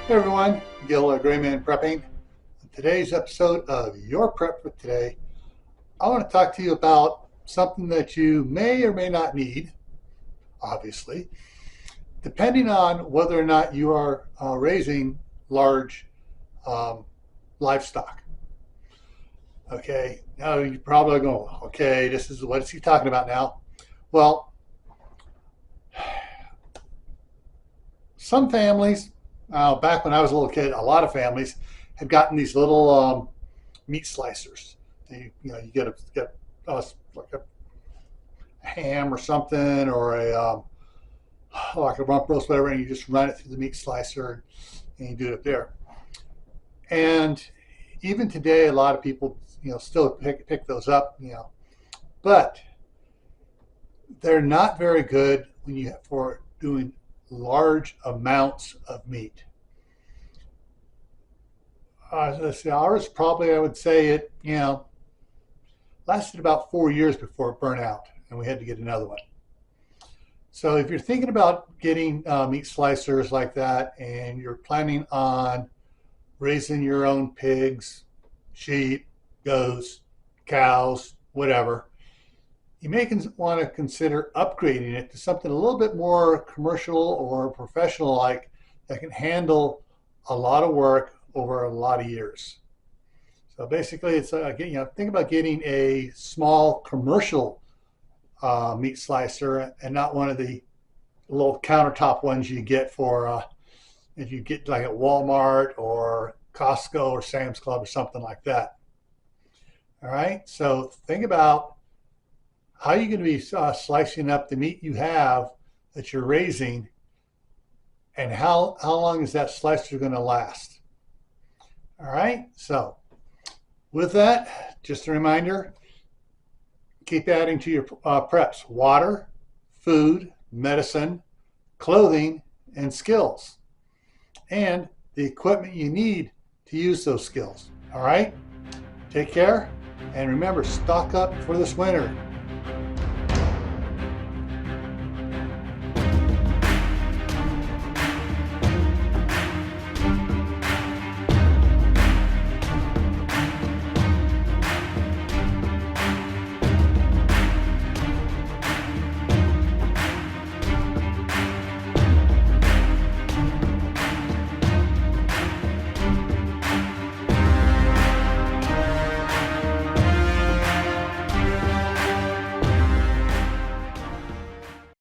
Hey everyone, Gil, Grayman Prepping. In today's episode of Your Prep for Today, I want to talk to you about something that you may or may not need, obviously, depending on whether or not you are raising large um, livestock. Okay, now you're probably going, okay, this is what is he talking about now? Well, some families, back when I was a little kid, a lot of families had gotten these little meat slicers. You get like a ham or something, or like a rump roast, whatever, and you just run it through the meat slicer and you do it there. And even today, a lot of people, still pick those up, but they're not very good for doing large amounts of meat. Let's see, ours probably, I would say lasted about 4 years before it burnt out, and we had to get another one. So if you're thinking about getting meat slicers like that, and you're planning on raising your own pigs, sheep, goats, cows, whatever, you may want to consider upgrading it to something a little bit more commercial or professional like, that can handle a lot of work over a lot of years. So basically, it's think about getting a small commercial meat slicer and not one of the little countertop ones you get for if you get like at Walmart or Costco or Sam's Club or something like that. All right, so think about how you're going to be slicing up the meat you have that you're raising, and how long is that slicer going to last. All right, so with that, just a reminder, keep adding to your preps: water, food, medicine, clothing, and skills, and the equipment you need to use those skills. All right, take care, and remember, stock up for this winter.